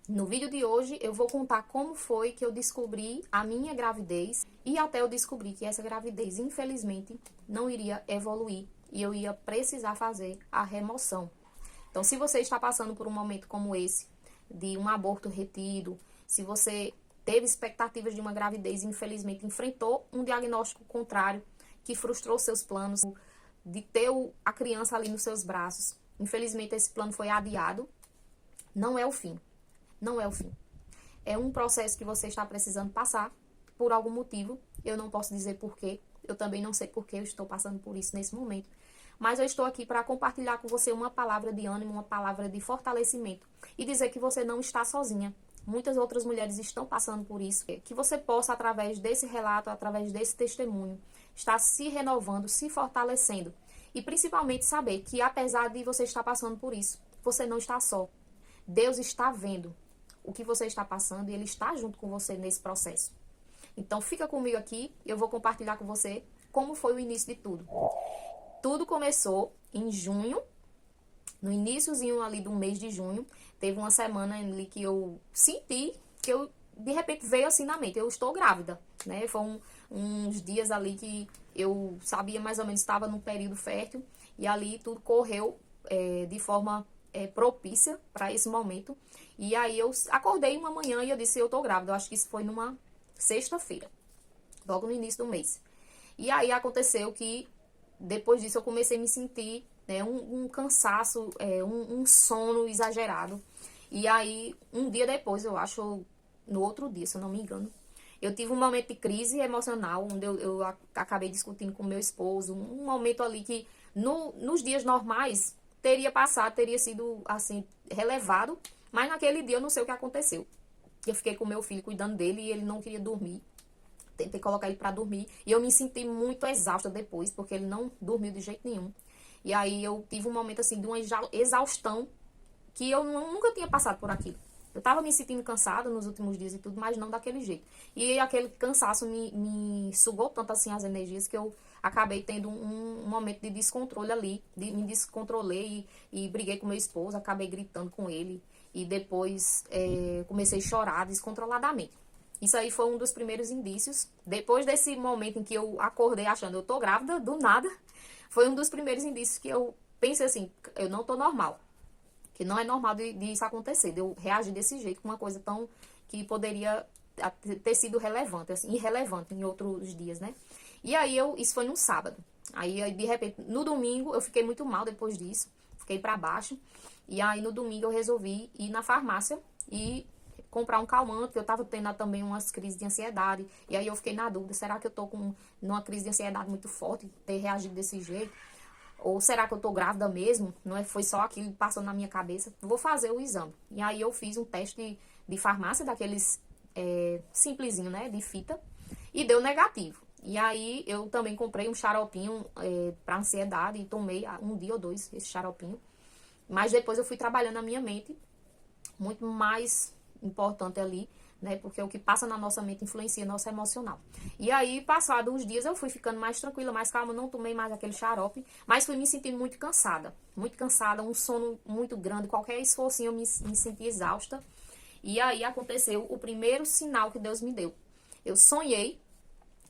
No vídeo de hoje eu vou contar como foi que eu descobri a minha gravidez e até eu descobri que essa gravidez, infelizmente, não iria evoluir e eu ia precisar fazer a remoção. Então, se você está passando por um momento como esse, de um aborto retido, se você teve expectativas de uma gravidez e infelizmente enfrentou um diagnóstico contrário que frustrou seus planos de ter a criança ali nos seus braços, infelizmente esse plano foi adiado, não é o fim. Não é o fim. É um processo que você está precisando passar por algum motivo. Eu não posso dizer porquê. Eu também não sei porquê eu estou passando por isso nesse momento. Mas eu estou aqui para compartilhar com você uma palavra de ânimo, uma palavra de fortalecimento. E dizer que você não está sozinha. Muitas outras mulheres estão passando por isso. Que você possa, através desse relato, através desse testemunho, estar se renovando, se fortalecendo. E principalmente saber que, apesar de você estar passando por isso, você não está só. Deus está vendo o que você está passando e Ele está junto com você nesse processo. Então fica comigo aqui, eu vou compartilhar com você como foi o início de tudo. Tudo começou em junho, no iniciozinho ali do mês de junho, teve uma semana ali que eu senti, que eu de repente veio assim na mente, eu estou grávida, né? Foi uns dias ali que eu sabia mais ou menos, estava no período fértil e ali tudo correu de forma propícia para esse momento. E aí eu acordei uma manhã e eu disse, eu tô grávida. Eu acho que isso foi numa sexta-feira, logo no início do mês. E aí aconteceu que depois disso eu comecei a me sentir um cansaço, um sono exagerado. E aí um dia depois, eu acho, no outro dia, se eu não me engano, eu tive um momento de crise emocional, onde eu acabei discutindo com meu esposo, um momento ali que nos dias normais teria passado, teria sido, assim, relevado, mas naquele dia eu não sei o que aconteceu. Eu fiquei com meu filho cuidando dele e ele não queria dormir. Tentei colocar ele pra dormir e eu me senti muito exausta depois, porque ele não dormiu de jeito nenhum. E aí eu tive um momento, assim, de uma exaustão que eu nunca tinha passado por aquilo. Eu tava me sentindo cansada nos últimos dias e tudo, mas não daquele jeito. E aquele cansaço me sugou tanto assim as energias que eu acabei tendo um momento de descontrole ali. Me descontrolei e briguei com meu esposo, acabei gritando com ele. E depois comecei a chorar descontroladamente. Isso aí foi um dos primeiros indícios. Depois desse momento em que eu acordei achando eu tô grávida, do nada, foi um dos primeiros indícios que eu pensei assim, eu não tô normal. Que não é normal de isso acontecer, de eu reagir desse jeito com uma coisa tão que poderia ter sido relevante, assim, irrelevante em outros dias, né? E aí isso foi num sábado. Aí de repente, no domingo, eu fiquei muito mal depois disso, fiquei pra baixo. E aí no domingo eu resolvi ir na farmácia e comprar um calmante, que eu tava tendo também umas crises de ansiedade. E aí eu fiquei na dúvida, será que eu tô com uma crise de ansiedade muito forte, ter reagido desse jeito? Ou será que eu tô grávida mesmo? Não foi só aquilo que passou na minha cabeça? Vou fazer o exame. E aí eu fiz um teste de farmácia, daqueles simplesinho, né? De fita. E deu negativo. E aí eu também comprei um xaropinho pra ansiedade e tomei um dia ou dois esse xaropinho. Mas depois eu fui trabalhando na minha mente. Muito mais importante ali, né? Porque o que passa na nossa mente influencia nosso emocional. E aí, passados uns dias, eu fui ficando mais tranquila, mais calma, não tomei mais aquele xarope, mas fui me sentindo muito cansada, um sono muito grande, qualquer esforcinho eu me senti exausta. E aí aconteceu o primeiro sinal que Deus me deu. Eu sonhei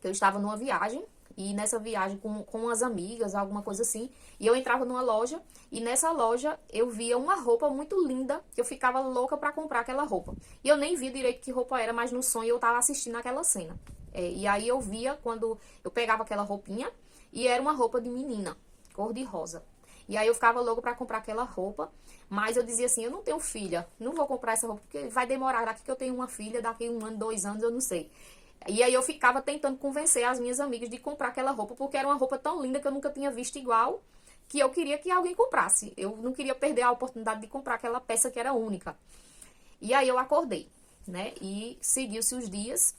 que eu estava numa viagem, e nessa viagem com as amigas, alguma coisa assim, e eu entrava numa loja, e nessa loja eu via uma roupa muito linda, que eu ficava louca pra comprar aquela roupa. E eu nem via direito que roupa era, mas no sonho eu tava assistindo aquela cena. E aí eu via quando eu pegava aquela roupinha, e era uma roupa de menina, cor de rosa. E aí eu ficava louca pra comprar aquela roupa, mas eu dizia assim, eu não tenho filha, não vou comprar essa roupa, porque vai demorar, daqui que eu tenho uma filha, daqui 1 ano, 2 anos, eu não sei. E aí eu ficava tentando convencer as minhas amigas de comprar aquela roupa, porque era uma roupa tão linda que eu nunca tinha visto igual, que eu queria que alguém comprasse. Eu não queria perder a oportunidade de comprar aquela peça que era única. E aí eu acordei, né? E seguiu-se os dias,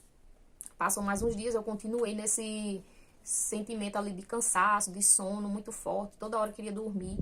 passam mais uns dias, eu continuei nesse sentimento ali de cansaço, de sono muito forte, toda hora eu queria dormir.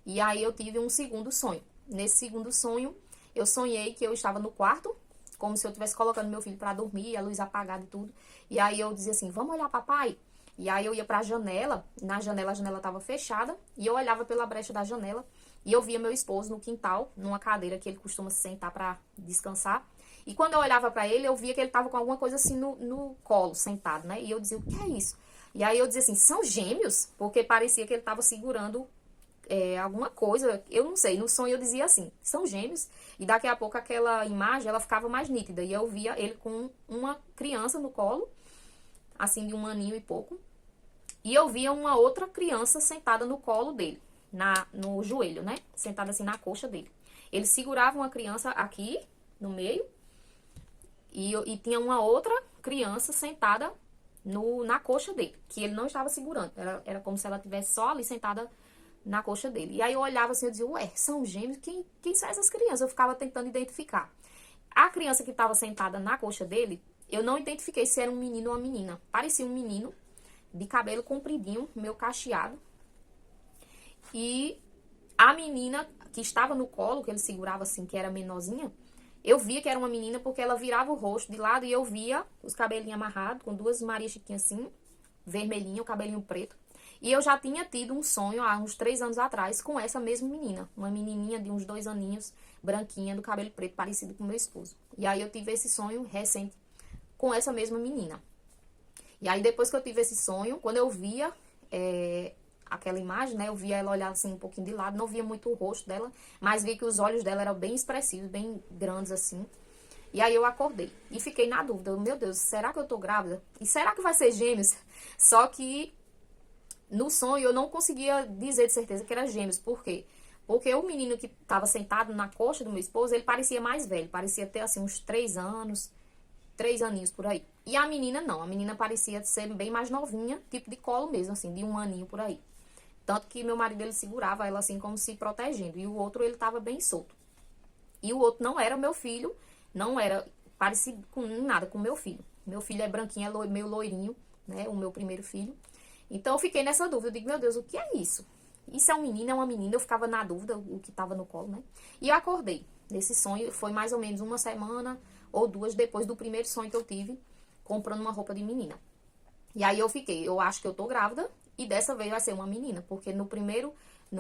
E aí eu tive um segundo sonho. Nesse segundo sonho, eu sonhei que eu estava no quarto, como se eu estivesse colocando meu filho pra dormir, a luz apagada e tudo. E aí eu dizia assim, vamos olhar papai? E aí eu ia pra janela, na janela a janela tava fechada, e eu olhava pela brecha da janela, E eu via meu esposo no quintal, numa cadeira que ele costuma se sentar para descansar. E quando eu olhava para ele, eu via que ele tava com alguma coisa assim no colo, sentado, né? E eu dizia, o que é isso? E aí eu dizia assim, são gêmeos? Porque parecia que ele tava segurando alguma coisa, eu não sei, no sonho eu dizia assim, são gêmeos, e daqui a pouco aquela imagem, ela ficava mais nítida, e eu via ele com uma criança no colo, assim, de 1 aninho e pouco, e eu via uma outra criança sentada no colo dele, no joelho, né, sentada assim na coxa dele. Ele segurava uma criança aqui, no meio, e tinha uma outra criança sentada na coxa dele, que ele não estava segurando, era como se ela estivesse só ali sentada na coxa dele. E aí eu olhava assim, eu dizia, ué, são gêmeos? Quem são essas crianças? Eu ficava tentando identificar. A criança que estava sentada na coxa dele, eu não identifiquei se era um menino ou uma menina. Parecia um menino, de cabelo compridinho, meio cacheado. E a menina que estava no colo, que ele segurava assim, que era menorzinha, eu via que era uma menina porque ela virava o rosto de lado e eu via os cabelinhos amarrados, com 2 Chiquinhas assim, vermelhinha, o cabelinho preto. E eu já tinha tido um sonho há uns 3 anos atrás com essa mesma menina. Uma menininha de uns 2 aninhos, branquinha, do cabelo preto, parecido com meu esposo. E aí eu tive esse sonho recente com essa mesma menina. E aí depois que eu tive esse sonho, quando eu via aquela imagem, né? Eu via ela olhar assim um pouquinho de lado, não via muito o rosto dela, mas vi que os olhos dela eram bem expressivos, bem grandes assim. E aí eu acordei e fiquei na dúvida. Meu Deus, será que eu tô grávida? E será que vai ser gêmeos? Só que no sonho eu não conseguia dizer de certeza que era gêmeos. Por quê? Porque o menino que estava sentado na coxa do meu esposo, ele parecia mais velho. Parecia ter, assim, uns 3 anos, 3 aninhos por aí. E a menina não. A menina parecia ser bem mais novinha, tipo de colo mesmo, assim, de 1 aninho por aí. Tanto que meu marido, ele segurava ela, assim, como se protegendo. E o outro, ele estava bem solto. E o outro não era meu filho, não era parecido com nada com meu filho. Meu filho é branquinho, é meio loirinho, né? O meu primeiro filho. Então eu fiquei nessa dúvida, eu digo, meu Deus, o que é isso? Isso é um menino, é uma menina? Eu ficava na dúvida, o que estava no colo, né? E eu acordei nesse sonho, foi mais ou menos 1 semana ou 2 depois do primeiro sonho que eu tive, comprando uma roupa de menina. E aí eu fiquei, eu acho que eu tô grávida, e dessa vez vai ser uma menina, porque no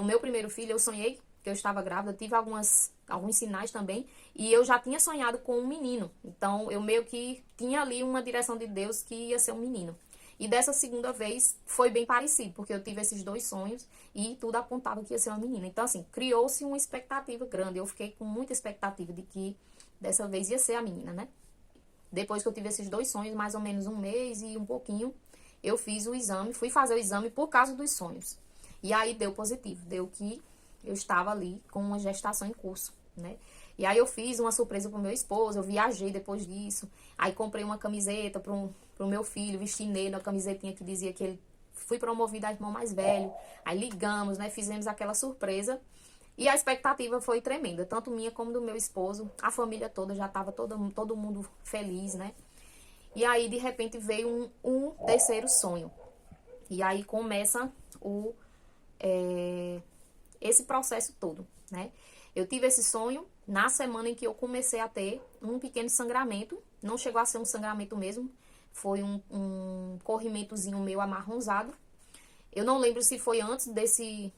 meu primeiro filho eu sonhei que eu estava grávida, tive alguns sinais também, e eu já tinha sonhado com um menino. Então eu meio que tinha ali uma direção de Deus que ia ser um menino. E dessa segunda vez foi bem parecido, porque eu tive esses 2 sonhos e tudo apontava que ia ser uma menina. Então, assim, criou-se uma expectativa grande. Eu fiquei com muita expectativa de que dessa vez ia ser a menina, né? Depois que eu tive esses 2 sonhos, mais ou menos 1 mês e um pouquinho, eu fiz o exame, fui fazer o exame por causa dos sonhos. E aí deu positivo, deu que eu estava ali com uma gestação em curso, né? E aí eu fiz uma surpresa pro meu esposo, eu viajei depois disso. Aí comprei uma camiseta pro meu filho, vesti nele uma camisetinha que dizia que ele fui promovido a irmão mais velho. Aí ligamos, né? Fizemos aquela surpresa. E a expectativa foi tremenda, tanto minha como do meu esposo. A família toda já estava todo mundo feliz, né? E aí, de repente, veio um terceiro sonho. E aí começa esse processo todo, né? Eu tive esse sonho na semana em que eu comecei a ter um pequeno sangramento. Não chegou a ser um sangramento mesmo. Foi um corrimentozinho meio amarronzado. Eu não lembro se foi antes desse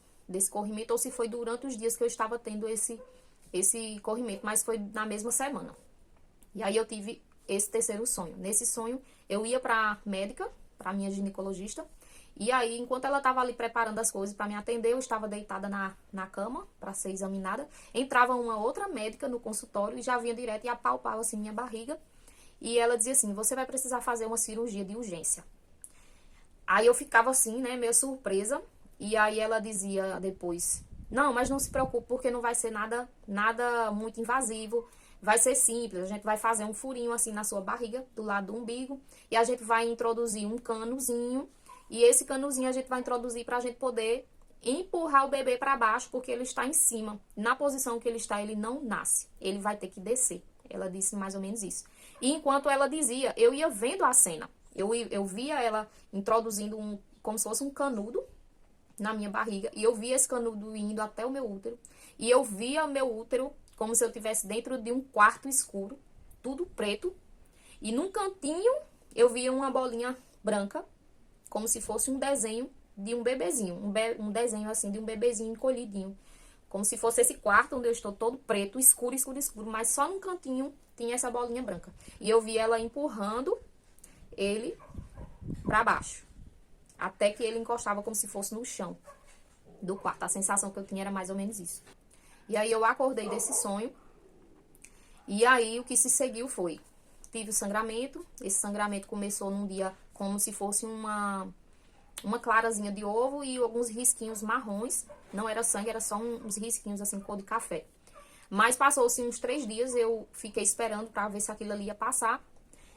corrimento ou se foi durante os dias que eu estava tendo esse corrimento. Mas foi na mesma semana. E aí eu tive esse terceiro sonho. Nesse sonho, eu ia pra médica, pra minha ginecologista. E aí, enquanto ela estava ali preparando as coisas para me atender, eu estava deitada na cama para ser examinada. Entrava uma outra médica no consultório e já vinha direto e apalpava assim minha barriga. E ela dizia assim, você vai precisar fazer uma cirurgia de urgência. Aí eu ficava assim, né, meio surpresa. E aí ela dizia depois, não, mas não se preocupe porque não vai ser nada muito invasivo. Vai ser simples, a gente vai fazer um furinho assim na sua barriga, do lado do umbigo. E a gente vai introduzir um canozinho. E esse canuzinho a gente vai introduzir para a gente poder empurrar o bebê para baixo, porque ele está em cima. Na posição que ele está, ele não nasce. Ele vai ter que descer. Ela disse mais ou menos isso. E enquanto ela dizia, eu ia vendo a cena. Eu via ela introduzindo como se fosse um canudo na minha barriga. E eu via esse canudo indo até o meu útero. E eu via o meu útero como se eu estivesse dentro de um quarto escuro, tudo preto. E num cantinho eu via uma bolinha branca, como se fosse um desenho de um bebezinho, um desenho assim de um bebezinho encolhidinho, como se fosse esse quarto onde eu estou todo preto, escuro, escuro, escuro, mas só num cantinho tinha essa bolinha branca. E eu vi ela empurrando ele pra baixo, até que ele encostava como se fosse no chão do quarto. A sensação que eu tinha era mais ou menos isso. E aí eu acordei desse sonho, e aí o que se seguiu foi, tive o sangramento. Esse sangramento começou num dia como se fosse uma clarazinha de ovo e alguns risquinhos marrons. Não era sangue, era só uns risquinhos assim, cor de café. Mas passou-se uns 3 dias, eu fiquei esperando pra ver se aquilo ali ia passar.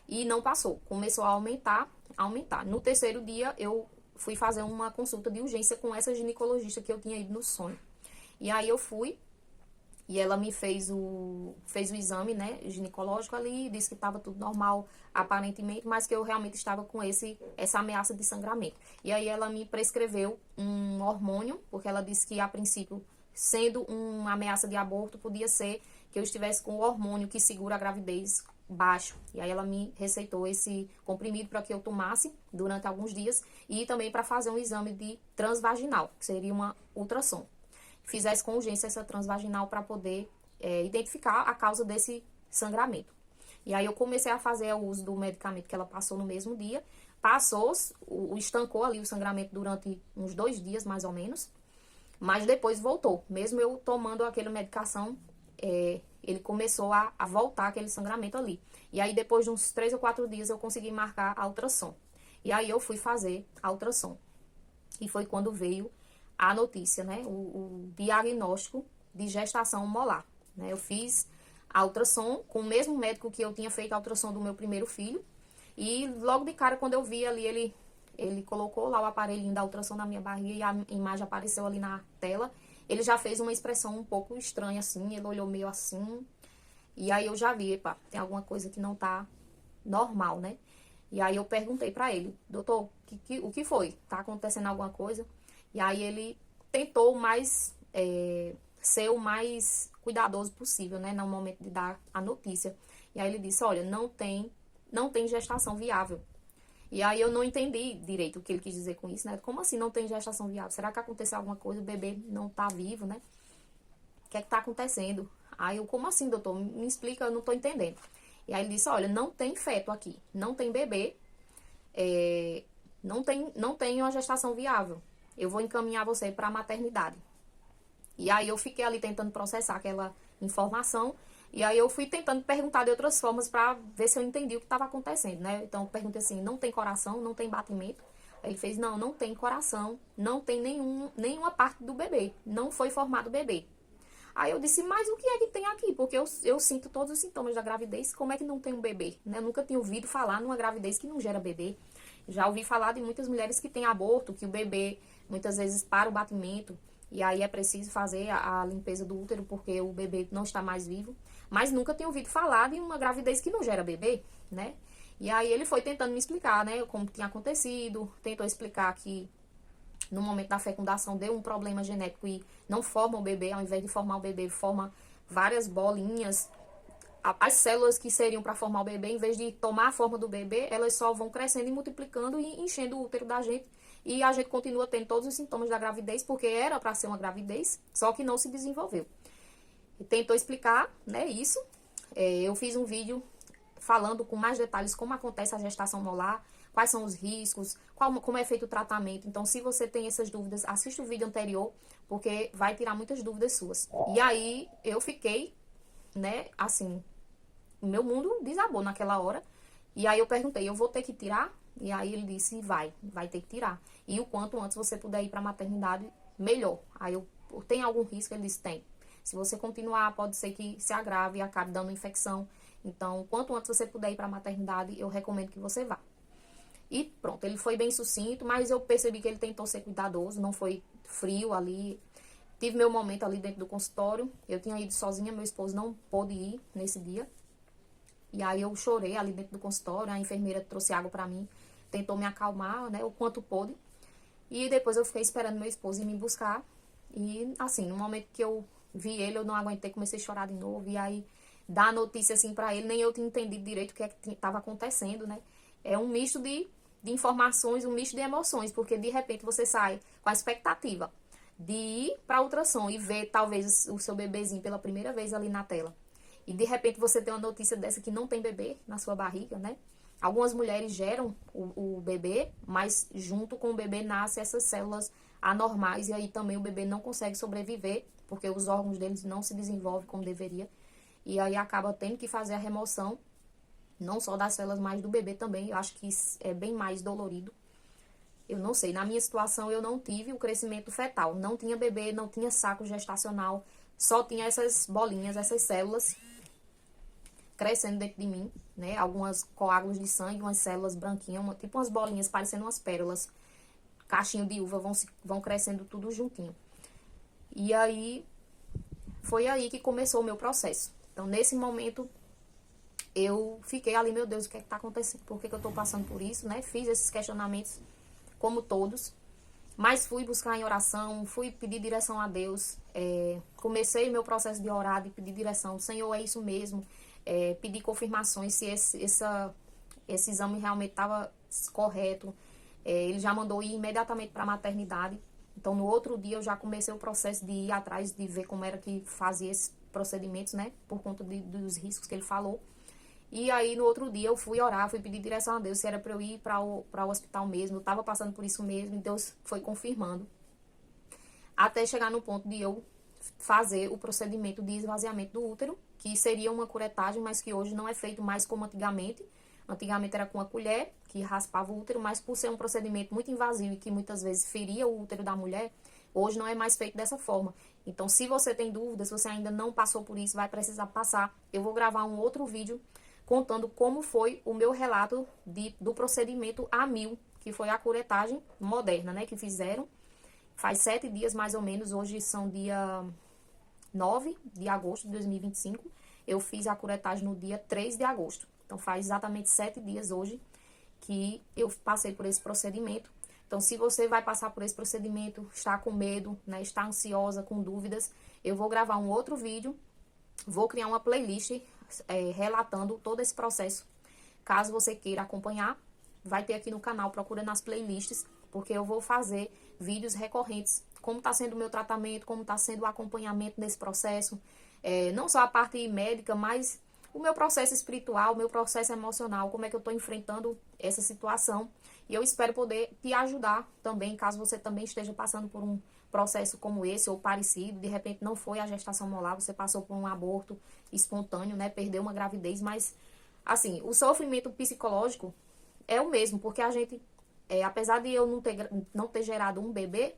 E não passou. Começou a aumentar, aumentar. No terceiro dia, eu fui fazer uma consulta de urgência com essa ginecologista que eu tinha ido no sonho. E aí eu fui, e ela me fez o exame, né, ginecológico ali, disse que estava tudo normal, aparentemente, mas que eu realmente estava com essa ameaça de sangramento. E aí ela me prescreveu um hormônio, porque ela disse que, a princípio, sendo uma ameaça de aborto, podia ser que eu estivesse com o hormônio que segura a gravidez baixo. E aí ela me receitou esse comprimido para que eu tomasse durante alguns dias e também para fazer um exame de transvaginal, que seria uma ultrassom. Fizesse com urgência essa transvaginal para poder identificar a causa desse sangramento. E aí eu comecei a fazer o uso do medicamento que ela passou no mesmo dia. Passou, estancou ali o sangramento durante uns 2 dias, mais ou menos. Mas depois voltou. Mesmo eu tomando aquela medicação, ele começou a voltar aquele sangramento ali. E aí depois de uns 3 ou 4 dias eu consegui marcar a ultrassom. E aí eu fui fazer a ultrassom. E foi quando veio a notícia, né? O diagnóstico de gestação molar. Né? Eu fiz a ultrassom com o mesmo médico que eu tinha feito a ultrassom do meu primeiro filho. E logo de cara, quando eu vi ali, ele colocou lá o aparelhinho da ultrassom na minha barriga e a imagem apareceu ali na tela. Ele já fez uma expressão um pouco estranha, assim. Ele olhou meio assim. E aí eu já vi, epa, tem alguma coisa que não tá normal, né? E aí eu perguntei pra ele, doutor, o que foi? Tá acontecendo alguma coisa? E aí ele tentou ser o mais cuidadoso possível, né? No momento de dar a notícia. E aí ele disse, olha, não tem gestação viável. E aí eu não entendi direito o que ele quis dizer com isso, né? Como assim não tem gestação viável? Será que aconteceu alguma coisa? O bebê não tá vivo, né? O que é que tá acontecendo? Aí eu, como assim, doutor? Me explica, eu não tô entendendo. E aí ele disse, olha, não tem feto aqui. Não tem bebê. Não tem uma gestação viável. Eu vou encaminhar você para a maternidade. E aí eu fiquei ali tentando processar aquela informação. E aí eu fui tentando perguntar de outras formas para ver se eu entendi o que estava acontecendo, né? Então eu perguntei assim, não tem coração, não tem batimento? Aí ele fez, não tem coração, não tem nenhuma parte do bebê, não foi formado o bebê. Aí eu disse, mas o que é que tem aqui? Porque eu sinto todos os sintomas da gravidez, como é que não tem um bebê? Né? Eu nunca tinha ouvido falar numa gravidez que não gera bebê. Já ouvi falar de muitas mulheres que têm aborto, que o bebê muitas vezes para o batimento, e aí é preciso fazer a limpeza do útero porque o bebê não está mais vivo. Mas nunca tinha ouvido falar de uma gravidez que não gera bebê, né? E aí ele foi tentando me explicar, né, como tinha acontecido, tentou explicar que no momento da fecundação deu um problema genético e não forma o bebê, ao invés de formar o bebê, forma várias bolinhas. As células que seriam para formar o bebê, em vez de tomar a forma do bebê, elas só vão crescendo e multiplicando e enchendo o útero da gente. E a gente continua tendo todos os sintomas da gravidez, porque era para ser uma gravidez, só que não se desenvolveu. E tentou explicar, né, isso. Eu fiz um vídeo falando com mais detalhes como acontece a gestação molar, quais são os riscos, como é feito o tratamento. Então, se você tem essas dúvidas, assista o vídeo anterior, porque vai tirar muitas dúvidas suas. E aí, eu fiquei, né, assim, meu mundo desabou naquela hora. E aí eu perguntei, eu vou ter que tirar? E aí ele disse, vai ter que tirar. E o quanto antes você puder ir para a maternidade, melhor. Aí eu, tem algum risco? Ele disse, tem. Se você continuar, pode ser que se agrave e acabe dando infecção. Então, quanto antes você puder ir para a maternidade, eu recomendo que você vá. E pronto, ele foi bem sucinto, mas eu percebi que ele tentou ser cuidadoso, não foi frio ali. Tive meu momento ali dentro do consultório. Eu tinha ido sozinha, meu esposo não pôde ir nesse dia. E aí eu chorei ali dentro do consultório, a enfermeira trouxe água pra mim, tentou me acalmar, né, o quanto pôde. E depois eu fiquei esperando meu esposo ir me buscar. E assim, no momento que eu vi ele, eu não aguentei, comecei a chorar de novo. E aí, dar a notícia assim pra ele, nem eu tinha entendido direito o que é que estava acontecendo, né. É um misto de informações, um misto de emoções, porque de repente você sai com a expectativa de ir para ultrassom e ver talvez o seu bebezinho pela primeira vez ali na tela. E de repente você tem uma notícia dessa que não tem bebê na sua barriga, né? Algumas mulheres geram o bebê, mas junto com o bebê nascem essas células anormais e aí também o bebê não consegue sobreviver, porque os órgãos deles não se desenvolvem como deveria. E aí acaba tendo que fazer a remoção, não só das células, mas do bebê também. Eu acho que é bem mais dolorido. Eu não sei, na minha situação eu não tive o crescimento fetal. Não tinha bebê, não tinha saco gestacional, só tinha essas bolinhas, essas células crescendo dentro de mim, né? Algumas coágulos de sangue, umas células branquinhas, tipo umas bolinhas parecendo umas pérolas. Cachinho de uva vão crescendo tudo juntinho. E aí, foi aí que começou o meu processo. Então, nesse momento, eu fiquei ali, meu Deus, o que é que tá acontecendo? Por que eu tô passando por isso, né? Fiz esses questionamentos, como todos. Mas fui buscar em oração, fui pedir direção a Deus. Comecei meu processo de orar, de pedir direção. Senhor, é isso mesmo. Pedir confirmações se esse exame realmente estava correto. Ele já mandou ir imediatamente para a maternidade. Então, no outro dia, eu já comecei o processo de ir atrás, de ver como era que fazia esses procedimentos, né? Por conta dos riscos que ele falou. E aí, no outro dia, eu fui orar, fui pedir direção a Deus, se era para eu ir para o hospital mesmo. Eu estava passando por isso mesmo, e Deus foi confirmando. Até chegar no ponto de eu fazer o procedimento de esvaziamento do útero, que seria uma curetagem, mas que hoje não é feito mais como antigamente. Antigamente era com a colher, que raspava o útero, mas por ser um procedimento muito invasivo e que muitas vezes feria o útero da mulher, hoje não é mais feito dessa forma. Então, se você tem dúvidas, se você ainda não passou por isso, vai precisar passar. Eu vou gravar um outro vídeo contando como foi o meu relato do procedimento A1000, que foi a curetagem moderna, né, que fizeram. Faz 7 dias mais ou menos, hoje são dia 9 de agosto de 2025. Eu fiz a curetagem no dia 3 de agosto. Então, faz exatamente 7 dias hoje que eu passei por esse procedimento. Então, se você vai passar por esse procedimento, está com medo, né, está ansiosa, com dúvidas, eu vou gravar um outro vídeo, vou criar uma playlist relatando todo esse processo. Caso você queira acompanhar, vai ter aqui no canal, procura nas playlists, porque eu vou fazer vídeos recorrentes, como está sendo o meu tratamento, como está sendo o acompanhamento nesse processo, não só a parte médica, mas o meu processo espiritual, o meu processo emocional, como é que eu estou enfrentando essa situação. E eu espero poder te ajudar também, caso você também esteja passando por um processo como esse ou parecido. De repente não foi a gestação molar, você passou por um aborto espontâneo, né? Perdeu uma gravidez, mas assim, o sofrimento psicológico é o mesmo, porque a gente, apesar de eu não ter gerado um bebê,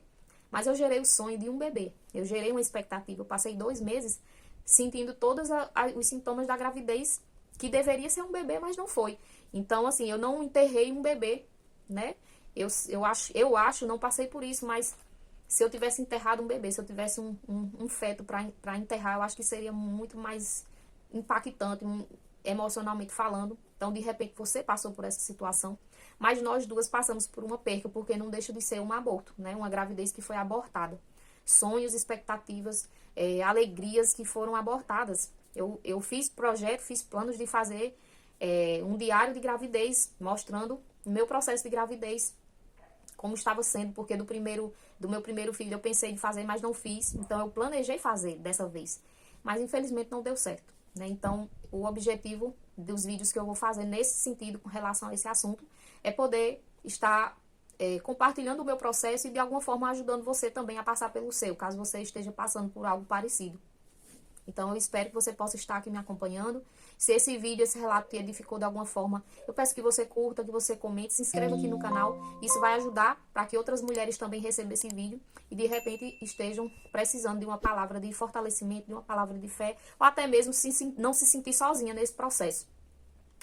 mas eu gerei o sonho de um bebê. Eu gerei uma expectativa, eu passei 2 meses sentindo todos os sintomas da gravidez, que deveria ser um bebê, mas não foi. Então, assim, eu não enterrei um bebê, né? Eu acho, não passei por isso, mas se eu tivesse enterrado um bebê, se eu tivesse um feto para enterrar, eu acho que seria muito mais impactante, emocionalmente falando. Então, de repente, você passou por essa situação, mas nós duas passamos por uma perca, porque não deixa de ser um aborto, né? Uma gravidez que foi abortada. Sonhos, expectativas, alegrias que foram abortadas. Eu fiz projeto, fiz planos de fazer um diário de gravidez, mostrando o meu processo de gravidez, como estava sendo, porque do meu primeiro filho eu pensei em fazer, mas não fiz. Então, eu planejei fazer dessa vez, mas infelizmente não deu certo, né? Então, o objetivo dos vídeos que eu vou fazer nesse sentido, com relação a esse assunto, é poder estar compartilhando o meu processo e de alguma forma ajudando você também a passar pelo seu, caso você esteja passando por algo parecido. Então, eu espero que você possa estar aqui me acompanhando. Se esse vídeo, esse relato te edificou de alguma forma, eu peço que você curta, que você comente, se inscreva aqui no canal. Isso vai ajudar para que outras mulheres também recebam esse vídeo e, de repente, estejam precisando de uma palavra de fortalecimento, de uma palavra de fé, ou até mesmo não se sentir sozinha nesse processo,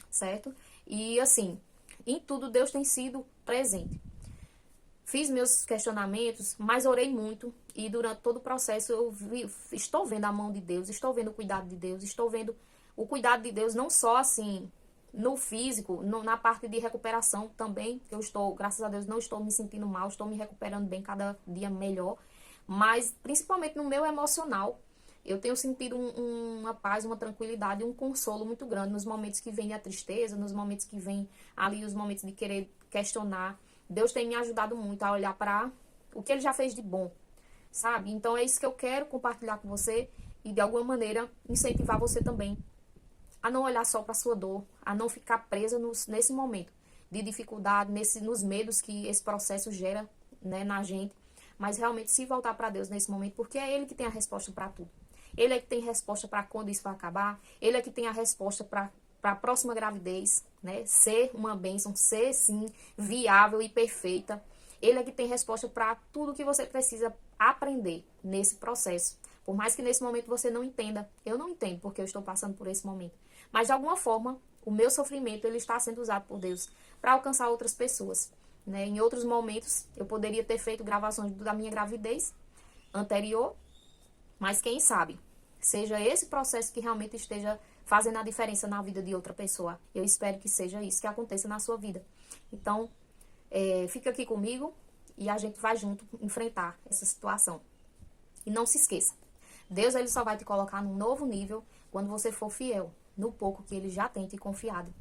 certo? E, assim, em tudo Deus tem sido presente. Fiz meus questionamentos, mas orei muito. E durante todo o processo estou vendo a mão de Deus, estou vendo o cuidado de Deus, estou vendo o cuidado de Deus não só assim no físico, na parte de recuperação também. Eu estou, graças a Deus, não estou me sentindo mal, estou me recuperando bem cada dia melhor. Mas principalmente no meu emocional, eu tenho sentido uma paz, uma tranquilidade, um consolo muito grande nos momentos que vem a tristeza, nos momentos que vem ali os momentos de querer questionar. Deus tem me ajudado muito a olhar para o que Ele já fez de bom, sabe? Então é isso que eu quero compartilhar com você e de alguma maneira incentivar você também a não olhar só para sua dor, a não ficar presa nesse momento de dificuldade, nos medos que esse processo gera, né, na gente, mas realmente se voltar para Deus nesse momento, porque é Ele que tem a resposta para tudo. Ele é que tem resposta para quando isso vai acabar, Ele é que tem a resposta para a próxima gravidez, né, ser uma bênção, ser sim viável e perfeita. Ele é que tem resposta para tudo que você precisa aprender nesse processo. Por mais que nesse momento você não entenda, eu não entendo porque eu estou passando por esse momento. Mas de alguma forma, o meu sofrimento ele está sendo usado por Deus para alcançar outras pessoas. Né? Em outros momentos, eu poderia ter feito gravações da minha gravidez anterior, mas quem sabe, seja esse processo que realmente esteja fazendo a diferença na vida de outra pessoa. Eu espero que seja isso que aconteça na sua vida. Então, fica aqui comigo e a gente vai junto enfrentar essa situação. E não se esqueça, Deus ele só vai te colocar num novo nível quando você for fiel no pouco que ele já tem te confiado.